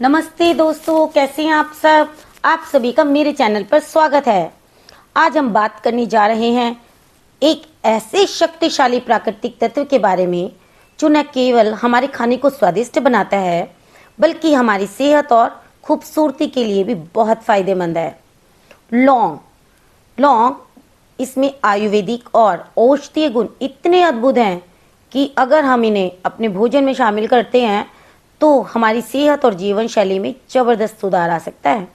नमस्ते दोस्तों, कैसे हैं आप सब। आप सभी का मेरे चैनल पर स्वागत है। आज हम बात करने जा रहे हैं एक ऐसे शक्तिशाली प्राकृतिक तत्व के बारे में जो न केवल हमारे खाने को स्वादिष्ट बनाता है बल्कि हमारी सेहत और खूबसूरती के लिए भी बहुत फायदेमंद है। लौंग। लौंग, इसमें आयुर्वेदिक और औषधीय गुण इतने अद्भुत हैं कि अगर हम इन्हें अपने भोजन में शामिल करते हैं तो हमारी सेहत और जीवन शैली में जबरदस्त सुधार आ सकता है।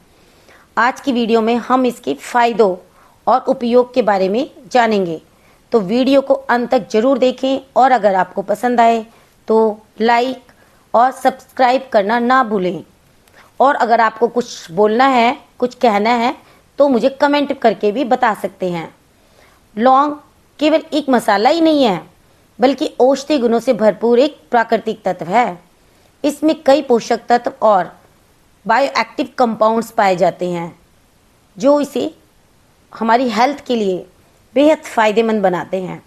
आज की वीडियो में हम इसके फायदों और उपयोग के बारे में जानेंगे, तो वीडियो को अंत तक जरूर देखें और अगर आपको पसंद आए तो लाइक और सब्सक्राइब करना ना भूलें। और अगर आपको कुछ बोलना है, कुछ कहना है तो मुझे कमेंट करके भी बता सकते हैं। लौंग केवल एक मसाला ही नहीं है बल्कि औषधीय गुणों से भरपूर एक प्राकृतिक तत्व है। इसमें कई पोषक तत्व और बायोएक्टिव कंपाउंड्स पाए जाते हैं जो इसे हमारी हेल्थ के लिए बेहद फायदेमंद बनाते हैं।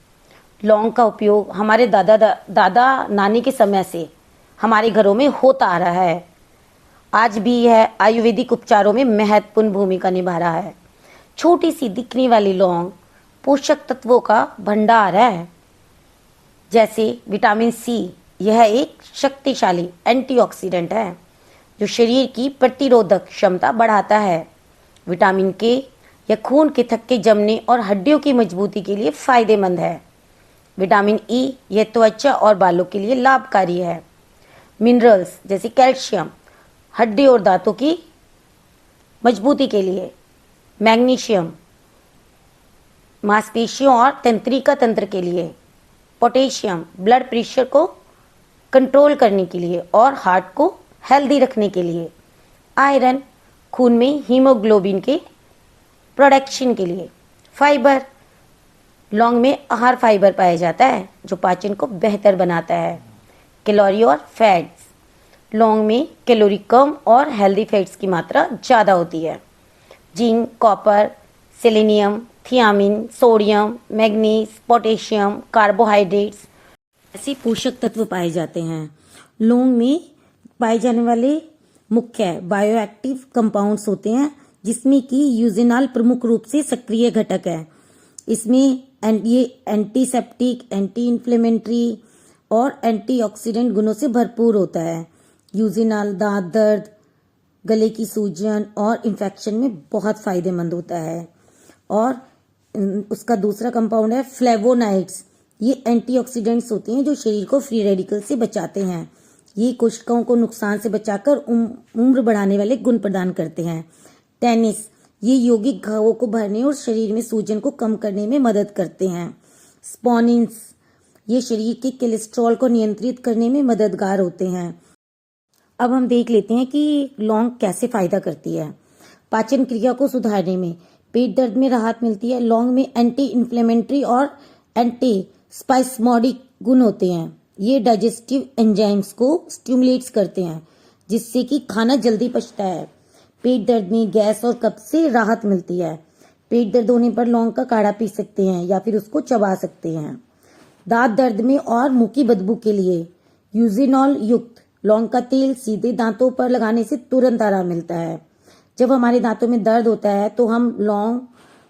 लौंग का उपयोग हमारे दादा नानी के समय से हमारे घरों में होता आ रहा है, आज भी यह आयुर्वेदिक उपचारों में महत्वपूर्ण भूमिका निभा रहा है। छोटी सी दिखने वाली लौंग पोषक तत्वों का भंडार है, जैसे विटामिन सी। यह एक शक्तिशाली एंटीऑक्सीडेंट है जो शरीर की प्रतिरोधक क्षमता बढ़ाता है। विटामिन के यह खून के थक्के जमने और हड्डियों की मजबूती के लिए फायदेमंद है। विटामिन ई यह त्वचा और बालों के लिए लाभकारी है। मिनरल्स जैसे कैल्शियम हड्डी और दांतों की मजबूती के लिए। मैग्नीशियम मांसपेशियों और तंत्रिका तंत्र के लिए। पोटेशियम ब्लड प्रेशर को कंट्रोल करने के लिए और हार्ट को हेल्दी रखने के लिए। आयरन खून में हीमोग्लोबिन के प्रोडक्शन के लिए। फाइबर, लौंग में आहार फाइबर पाया जाता है जो पाचन को बेहतर बनाता है। कैलोरी और फैट्स, लौंग में कैलोरी कम और हेल्दी फैट्स की मात्रा ज़्यादा होती है। Zinc, copper, selenium, thiamine, sodium, manganese, potassium, carbohydrates ऐसे पोषक तत्व पाए जाते हैं। लौंग में पाए जाने वाले मुख्य बायोएक्टिव कंपाउंड्स होते हैं जिसमें कि यूजेनॉल प्रमुख रूप से सक्रिय घटक है। इसमें ये एंटीसेप्टिक, एंटी इन्फ्लेमेटरी और एंटीऑक्सीडेंट गुणों से भरपूर होता है। यूजेनॉल दांत दर्द, गले की सूजन और इन्फेक्शन में बहुत फायदेमंद होता है। और उसका दूसरा कंपाउंड है फ्लेवोनाइड्स। ये एंटीऑक्सीडेंट्स होते हैं जो शरीर को फ्री रेडिकल से बचाते हैं। ये कोशिकाओं को नुकसान से बचाकर उम्र बढ़ाने वाले गुण प्रदान करते हैं। टेनिस, ये यौगिक घावों को भरने और शरीर में सूजन को कम करने में मदद करते हैं। स्पोनिन्स, ये शरीर के कोलेस्ट्रॉल को नियंत्रित करने में मददगार होते हैं। अब हम देख लेते हैं कि लौंग कैसे फायदा करती है। पाचन क्रिया को सुधारने में, पेट दर्द में राहत मिलती है। लौंग में एंटी इन्फ्लेमेटरी और एंटी स्पाइसमोडिक गुण होते हैं। ये डाइजेस्टिव एंजाइम्स को स्टिमुलेट्स करते हैं जिससे कि खाना जल्दी पचता है। पेट दर्द में, गैस और कब्ज से राहत मिलती है। पेट दर्द होने पर लौंग का काढ़ा पी सकते हैं या फिर उसको चबा सकते हैं। दांत दर्द में और मुंह की बदबू के लिए यूजेनॉल युक्त लौंग का तेल सीधे दांतों पर लगाने से तुरंत आराम मिलता है। जब हमारे दांतों में दर्द होता है तो हम लौंग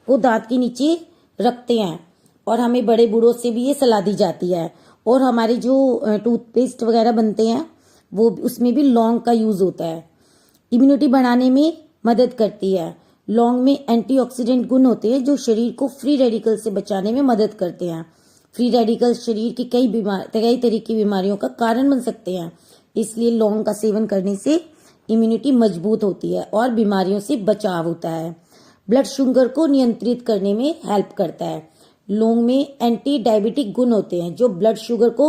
को दांत के नीचे रखते हैं और हमें बड़े बूढ़ों से भी ये सलाह दी जाती है। और हमारे जो टूथपेस्ट वगैरह बनते हैं वो उसमें भी लौंग का यूज होता है। इम्यूनिटी बढ़ाने में मदद करती है। लौंग में एंटीऑक्सीडेंट गुण होते हैं जो शरीर को फ्री रेडिकल से बचाने में मदद करते हैं। फ्री रेडिकल शरीर की कई तरह की बीमारियों का कारण बन सकते हैं, इसलिए लौंग का सेवन करने से इम्यूनिटी मजबूत होती है और बीमारियों से बचाव होता है। ब्लड शुगर को नियंत्रित करने में हेल्प करता है। लौंग में एंटी डायबिटिक गुण होते हैं जो ब्लड शुगर को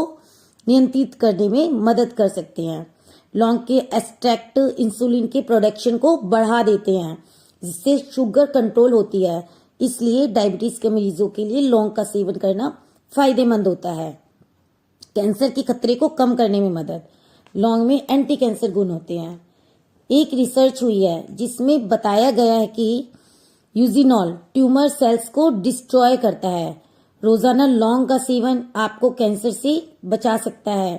नियंत्रित करने में मदद कर सकते हैं। लौंग के एक्सट्रैक्ट इंसुलिन के प्रोडक्शन को बढ़ा देते हैं जिससे शुगर कंट्रोल होती है, इसलिए डायबिटीज के मरीजों के लिए लौंग का सेवन करना फायदेमंद होता है। कैंसर के खतरे को कम करने में मदद, लौंग में एंटी कैंसर गुण होते हैं। एक रिसर्च हुई है जिसमें बताया गया है कि यूजिनॉल ट्यूमर सेल्स को डिस्ट्रॉय करता है। रोजाना लौंग का सेवन आपको कैंसर से बचा सकता है।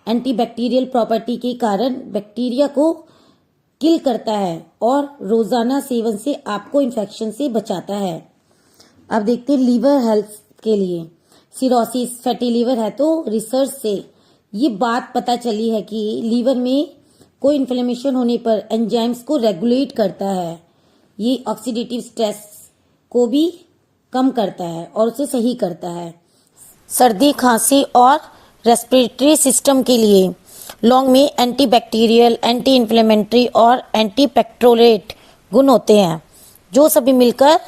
एंटीबैक्टीरियल प्रॉपर्टी के कारण बैक्टीरिया को किल करता है और रोजाना सेवन से आपको इन्फेक्शन से बचाता है। अब देखते हैं लीवर हेल्थ के लिए। सिरोसिस, फैटी लीवर है तो रिसर्च से ये बात पता चली है कि लीवर में कोई इन्फ्लेमेशन होने पर एंजाइम्स को रेगुलेट करता है। ये ऑक्सीडेटिव स्ट्रेस को भी कम करता है और उसे सही करता है। सर्दी, खांसी और रेस्पिरेटरी सिस्टम के लिए लौंग में एंटीबैक्टीरियल, एंटी इन्फ्लेमेटरी और एंटीपेक्ट्रोलेट गुण होते हैं, जो सभी मिलकर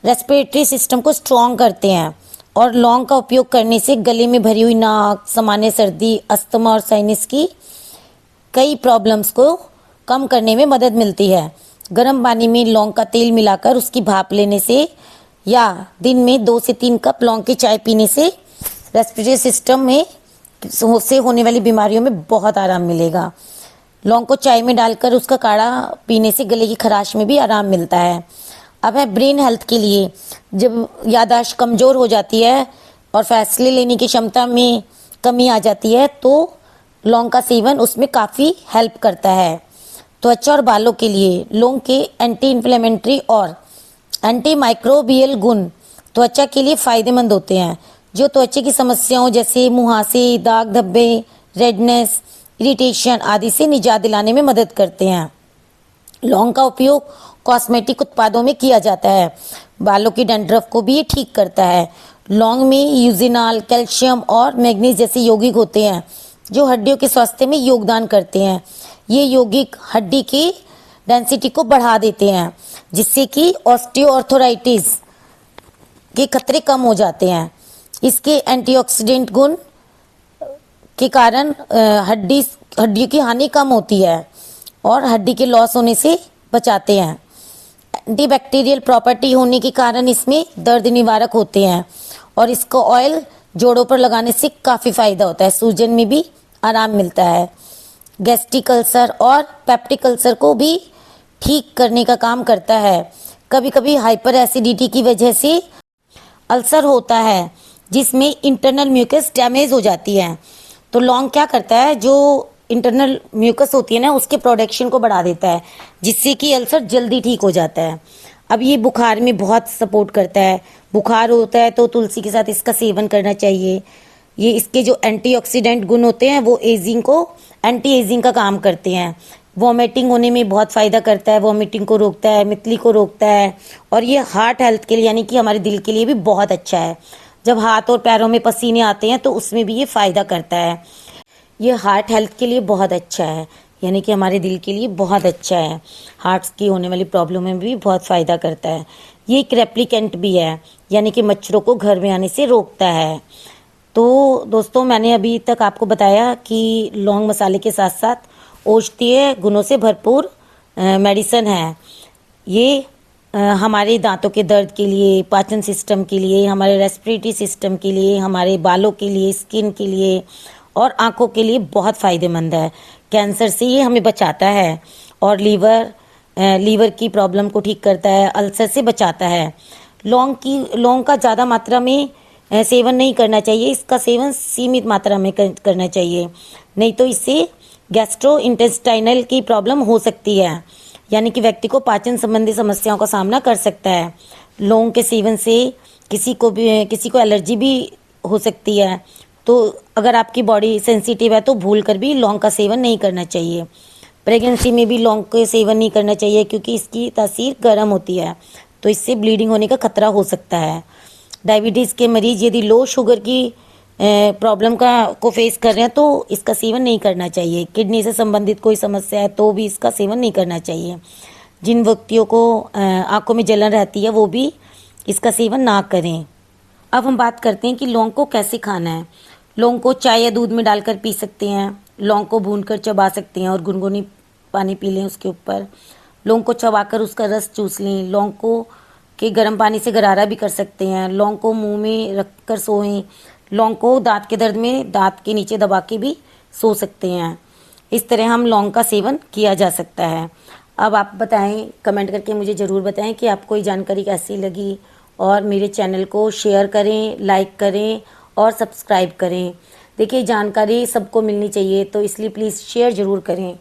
रेस्पिरेटरी सिस्टम को स्ट्रॉन्ग करते हैं। और लौंग का उपयोग करने से गले में भरी हुई नाक, सामान्य सर्दी, अस्थमा और साइनस की कई प्रॉब्लम्स को कम करने में मदद मिलती है। गर्म पानी में लौंग का तेल मिलाकर उसकी भाप लेने से या दिन में 2 से 3 कप लौंग की चाय पीने से रेस्पिरेटरी सिस्टम में से होने वाली बीमारियों में बहुत आराम मिलेगा। लौंग को चाय में डालकर उसका काढ़ा पीने से गले की खराश में भी आराम मिलता है। अब है ब्रेन हेल्थ के लिए। जब याददाश्त कमज़ोर हो जाती है और फैसले लेने की क्षमता में कमी आ जाती है तो लौंग का सेवन उसमें काफ़ी हेल्प करता है। त्वचा और बालों के लिए लौंग के एंटी इन्फ्लेमेटरी और एंटी माइक्रोबियल गुण त्वचा के लिए फायदेमंद होते हैं, जो त्वचा की समस्याओं जैसे मुहासे, दाग धब्बे, रेडनेस, इरिटेशन आदि से निजात दिलाने में मदद करते हैं। लौंग का उपयोग कॉस्मेटिक उत्पादों में किया जाता है। बालों की डैंड्रफ को भी ये ठीक करता है। लौंग में यूजिनाल, कैल्शियम और मैग्नीज जैसे यौगिक होते हैं, जो हड्डियों के स्वास्थ्य में योगदान करते हैं। ये यौगिक हड्डी की डेंसिटी को बढ़ा देते हैं, जिससे कि ऑस्टियोआर्थराइटिस के खतरे कम हो जाते हैं। इसके एंटीऑक्सीडेंट गुण के कारण हड्डी की हानि कम होती है और हड्डी के लॉस होने से बचाते हैं। एंटीबैक्टीरियल प्रॉपर्टी होने के कारण इसमें दर्द निवारक होते हैं और इसको ऑयल जोड़ों पर लगाने से काफ़ी फायदा होता है। सूजन में भी आराम मिलता है। गैस्ट्रिक अल्सर और पेप्टिक अल्सर को भी ठीक करने का काम करता है। कभी कभी हाइपर एसिडिटी की वजह से अल्सर होता है, जिसमें इंटरनल म्यूकस डैमेज हो जाती है। तो लौंग क्या करता है, जो इंटरनल म्यूकस होती है ना, उसके प्रोडक्शन को बढ़ा देता है, जिससे कि अल्सर जल्दी ठीक हो जाता है। अब ये बुखार में बहुत सपोर्ट करता है। बुखार होता है तो तुलसी के साथ इसका सेवन करना चाहिए। ये इसके जो एंटीऑक्सीडेंट गुण होते हैं वो एंटी एजिंग का काम करते हैं। वॉमिटिंग होने में बहुत फ़ायदा करता है, वॉमिटिंग को रोकता है, मितली को रोकता है। और ये हार्ट हेल्थ के लिए यानी कि हमारे दिल के लिए भी बहुत अच्छा है। जब हाथ और पैरों में पसीने आते हैं तो उसमें भी ये फ़ायदा करता है। ये हार्ट हेल्थ के लिए बहुत अच्छा है, यानी कि हमारे दिल के लिए बहुत अच्छा है। हार्ट्स की होने वाली प्रॉब्लम में भी बहुत फ़ायदा करता है। ये एक रेप्लिकेंट भी है, यानी कि मच्छरों को घर में आने से रोकता है। तो दोस्तों, मैंने अभी तक आपको बताया कि लौंग मसाले के साथ साथ औषधीय गुणों से भरपूर मेडिसिन है। ये हमारे दांतों के दर्द के लिए, पाचन सिस्टम के लिए, हमारे रेस्पिरेटरी सिस्टम के लिए, हमारे बालों के लिए, स्किन के लिए और आंखों के लिए बहुत फ़ायदेमंद है। कैंसर से ये हमें बचाता है और लीवर की प्रॉब्लम को ठीक करता है, अल्सर से बचाता है। लौंग का ज़्यादा मात्रा में सेवन नहीं करना चाहिए। इसका सेवन सीमित मात्रा में करना चाहिए, नहीं तो इससे गैस्ट्रोइंटेस्टाइनल की प्रॉब्लम हो सकती है, यानी कि व्यक्ति को पाचन संबंधी समस्याओं का सामना कर सकता है। लौंग के सेवन से किसी को एलर्जी भी हो सकती है। तो अगर आपकी बॉडी सेंसिटिव है तो भूल कर भी लौंग का सेवन नहीं करना चाहिए। प्रेगनेंसी में भी लौंग का सेवन नहीं करना चाहिए, क्योंकि इसकी तासीर गर्म होती है, तो इससे ब्लीडिंग होने का खतरा हो सकता है। डायबिटीज़ के मरीज यदि लो शुगर की प्रॉब्लम को फेस कर रहे हैं तो इसका सेवन नहीं करना चाहिए। किडनी से संबंधित कोई समस्या है तो भी इसका सेवन नहीं करना चाहिए। जिन व्यक्तियों को आंखों में जलन रहती है वो भी इसका सेवन ना करें। अब हम बात करते हैं कि लौंग को कैसे खाना है। लौंग को चाय या दूध में डालकर पी सकते हैं। लौंग को भूनकर चबा सकते हैं और गुनगुनी पानी पी लें उसके ऊपर। लौंग को चबाकर उसका रस चूस लें। लौंग को के गर्म पानी से गरारा भी कर सकते हैं। लौंग को मुंह में रखकर सोएं। लौंग को दांत के दर्द में दांत के नीचे दबा के भी सो सकते हैं। इस तरह हम लौंग का सेवन किया जा सकता है। अब आप बताएं, कमेंट करके मुझे ज़रूर बताएं कि आपको ये जानकारी कैसी लगी, और मेरे चैनल को शेयर करें, लाइक करें और सब्सक्राइब करें। देखिए, जानकारी सबको मिलनी चाहिए, तो इसलिए प्लीज़ शेयर ज़रूर करें।